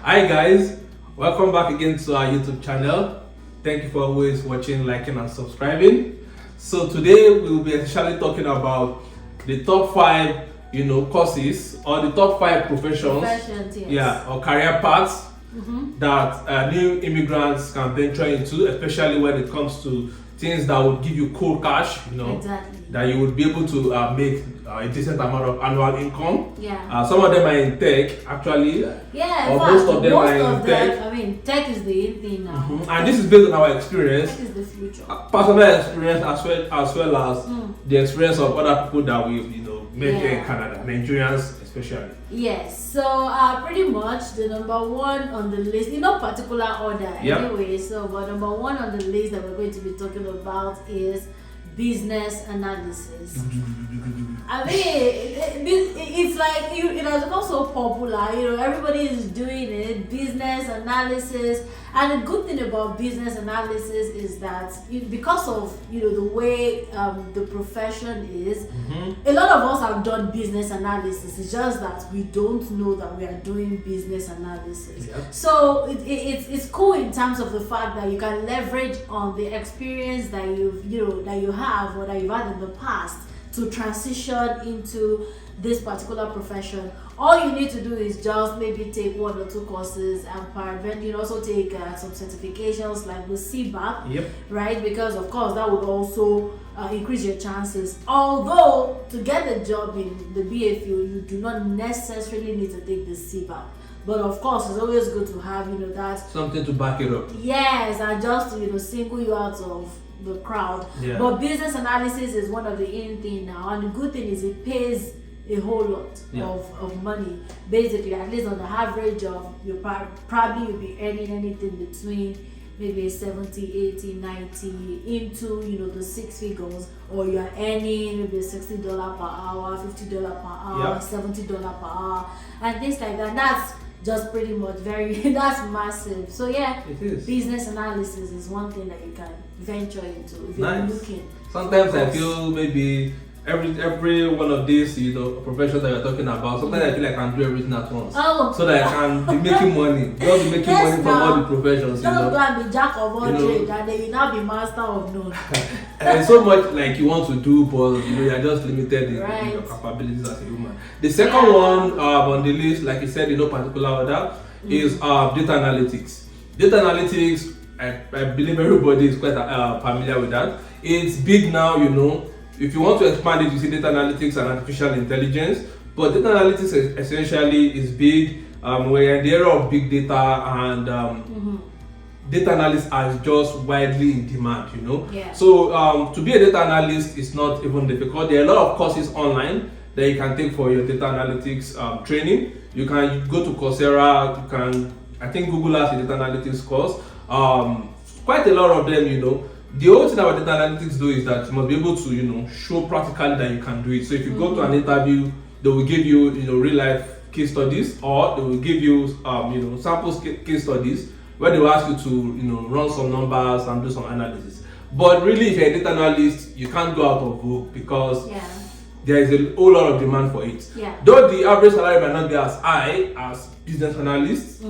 Hi guys, welcome back again to our YouTube channel. Thank you for always watching, liking and subscribing. So today we will be essentially talking about the top 5 courses or the top 5 professions, yes. or career paths that new immigrants can venture into, especially when it comes to things that would give you cold cash, Exactly. that you would be able to make a decent amount of annual income. Yeah. Some of them are in tech, actually. Yeah, or most of them are in tech. I mean, tech is the in thing now. And this is based on our experience. Tech is the future. Personal experience as well as the experience of other people that we've met here in Canada, Nigerians especially. Yes, so pretty much the number one on the list, in no particular order anyway, but number one on the list that we're going to be talking about is business analysis. I mean, it's like it has become so popular, everybody is doing it, business analysis. And the good thing about business analysis is that because of the way the profession is, a lot of us have done business analysis. It's just that we don't know that we are doing business analysis. So it's cool in terms of the fact that you can leverage on the experience that you have or that you've had in the past to transition into this particular profession. All you need to do is just maybe take 1 or 2 courses and then also take some certifications like the CBAP, right? Because of course that would also increase your chances. Although to get a job in the BA field, you do not necessarily need to take the CBAP. But of course, it's always good to have that something to back it up. Yes, and just to single you out of the crowd. But business analysis is one of the in thing now, and the good thing is it pays a whole lot of money. Basically, at least on the average of probably you'll be earning anything between maybe 70, 80, 90 into the 6 figures, or you're earning maybe $60 per hour, $50 per hour, $70 per hour, and things like that. That's just pretty much that's massive. So it is. Business analysis is one thing that you can venture into if you're looking. Sometimes I feel maybe every one of these professions that you're talking about, sometimes I feel like I can do everything at once, so that I can be making money, just be making money from all the professions. Just go and be jack of all trades, and then you now be master of none. And there's so much like you want to do, but you're just limited in your capabilities as a human. The second one on the list, like you said, in no particular order, is data analytics. Data analytics, I believe everybody is quite familiar with that. It's big now, If you want to expand it, you see data analytics and artificial intelligence. But data analytics essentially is big. We're in the era of big data, and data analysts are just widely in demand, So to be a data analyst is not even difficult. There are a lot of courses online that you can take for your data analytics training. You can go to Coursera. I think Google has a data analytics course. Quite a lot of them, The whole thing about data analytics though is that you must be able to, show practically that you can do it. So if you go to an interview, they will give you, real life case studies, or they will give you, sample case studies where they will ask you to, run some numbers and do some analysis. But really, if you're a data analyst, you can't go out of vogue because there is a whole lot of demand for it. Though the average salary might not be as high as business analysts,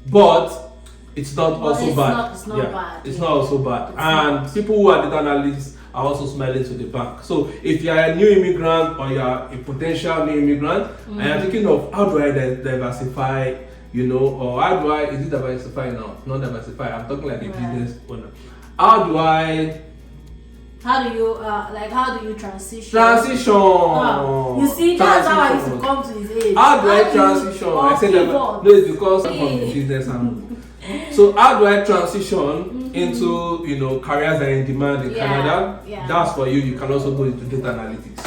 but it's not also bad. It's not bad. It's not also bad. And people who are data analysts are also smiling to the bank. So if you are a new immigrant or you are a potential new immigrant and you're thinking of how do I diversify, or how do is it diversify now? Not diversify. I'm talking like a business owner. How do you transition? You see, that's how I used to come to his age. How do I transition? I said that no, it's because I'm from the business and so how do I transition into careers that are in demand in Canada? That's for you. You can also go into data analytics.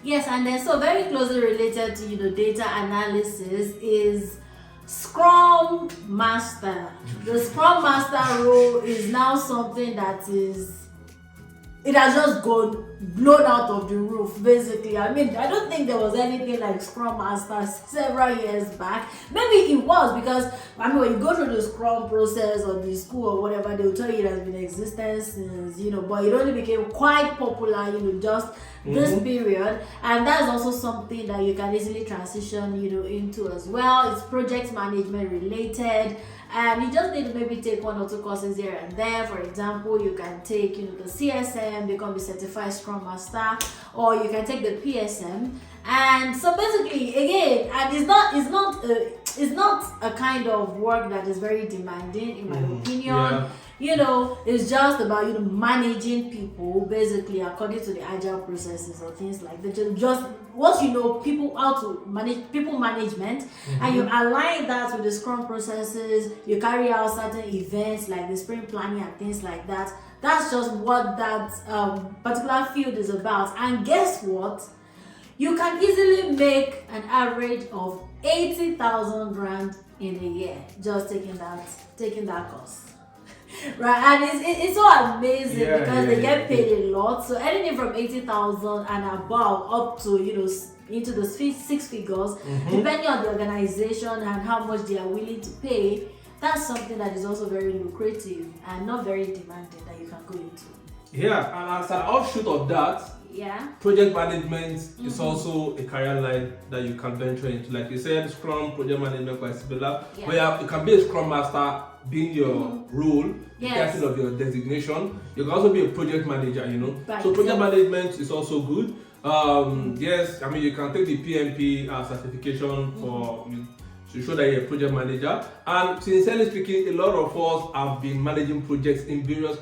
Yes, and then so very closely related to data analysis is Scrum Master. The Scrum Master role is now something that it has just gone blown out of the roof, basically. I mean, I don't think there was anything like Scrum Master several years back. Maybe it was, because I mean, when you go through the Scrum process or the school or whatever, they'll tell you it has been in existence since, but it only became quite popular, just this period. And that's also something that you can easily transition, into as well. It's project management related. And you just need to maybe take 1 or 2 courses here and there. For example, you can take, the CSM, become a certified Scrum Master, or you can take the PSM. And so basically, again, and it's not a kind of work that is very demanding, in my opinion. Yeah. It's just about managing people basically according to the agile processes or things like that. Just once you know people, how to manage people management, and you align that with the Scrum processes, you carry out certain events like the sprint planning and things like that. That's just what that particular field is about. And guess what? You can easily make an average of 80,000 rand in a year just taking that course. Right, and it's so amazing because they get paid a lot. So anything from 80,000 and above up to into the 6 figures, depending on the organization and how much they are willing to pay. That's something that is also very lucrative and not very demanding that you can go into. Yeah, and as an offshoot of that, project management is also a career line that you can venture into. Like you said, Scrum project management quite similar. Where you can be a Scrum Master, being your role, captain of your designation. You can also be a project manager, So project management is also good. Yes, I mean, you can take the PMP certification to show that you're a project manager. And sincerely speaking, a lot of us have been managing projects in various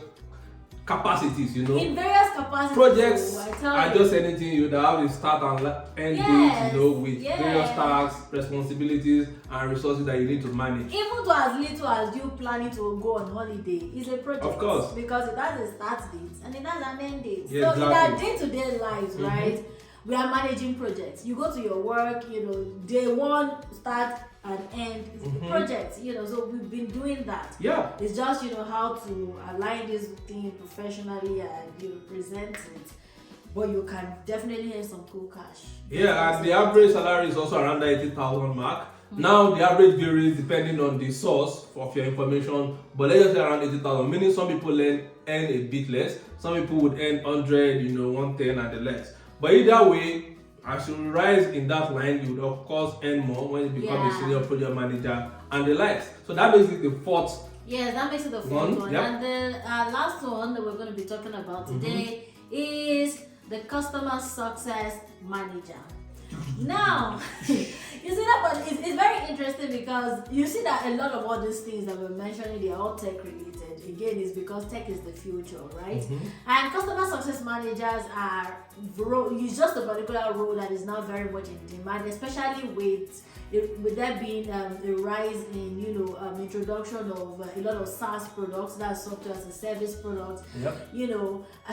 capacities, In various capacities. Projects are just anything you have a start and end date, with various tasks, responsibilities, and resources that you need to manage. Even to as little as you planning to go on holiday is a project. Of course. Because it has a start date and it has an end date. Yeah, so in our day-to-day lives, right, we are managing projects. You go to your work, day one, start and end is the project, so we've been doing that. Yeah. It's just, how to align this thing professionally and present it. But you can definitely earn some cool cash. Yeah, and the average salary is also around the 80,000 mark. Now the average varies depending on the source of your information, but let's just say around 80,000, meaning some people earn a bit less, some people would earn 100, 110 and the less. But either way, as you rise in that line, you would of course earn more when you become a senior project manager and the likes. So that makes it the fourth. Yeah, that makes it the fourth one. Yep. And the last one that we're going to be talking about today is the customer success manager. Now, you see that, but it's very interesting because you see that a lot of all these things that we're mentioning, they're all tech related. Again, it's because tech is the future, right? And customer success managers it's just a particular role that is now very much in demand, especially with there being a rise in introduction of a lot of SaaS products, that's software as a service products.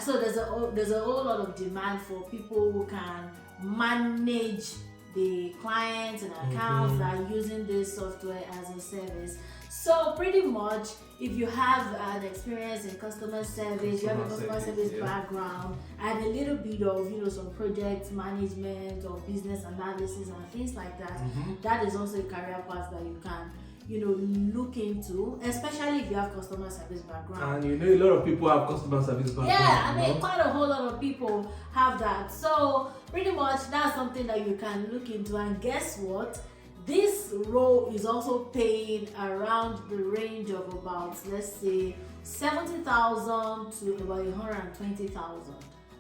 So there's a whole lot of demand for people who can manage the clients and accounts that are using this software as a service. So pretty much, if you have an experience in customer service, you have a customer service background, and a little bit of some project management or business analysis and things like that, that is also a career path that you can look into, especially if you have customer service background. And a lot of people have customer service background. Yeah, I mean, quite a whole lot of people have that. So pretty much that's something that you can look into. And guess what? This role is also paying around the range of about, let's say, 70,000 to about 120,000,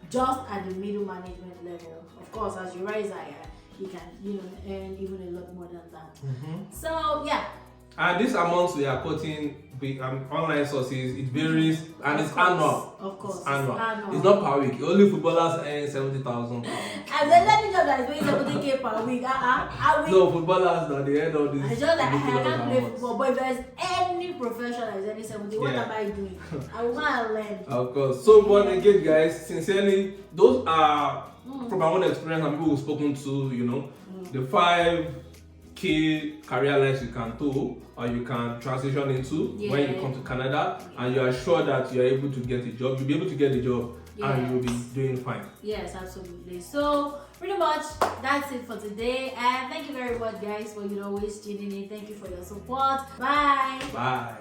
just at the middle management level. Of course, as you rise higher, you can earn even a lot more than that. So yeah. And this amounts we are quoting online sources, it varies, and it's annual. Of course, it's annual. It's not per week. Only footballers earn 70,000. And then any job that is paying 70K per week, No, footballers at the end of this. It's just like I can't play football, but if there's any profession that is any 70, what am I doing? I want to learn. Of course. So, but again, guys, sincerely, those are from my own experience and people we've spoken to, the 5 key career lines you can do or you can transition into when you come to Canada, and you are sure that you are able to get a job. You'll be able to get a job and you'll be doing fine. Yes, absolutely. So pretty much that's it for today, and thank you very much guys for always tuning in. Thank you for your support. Bye. Bye.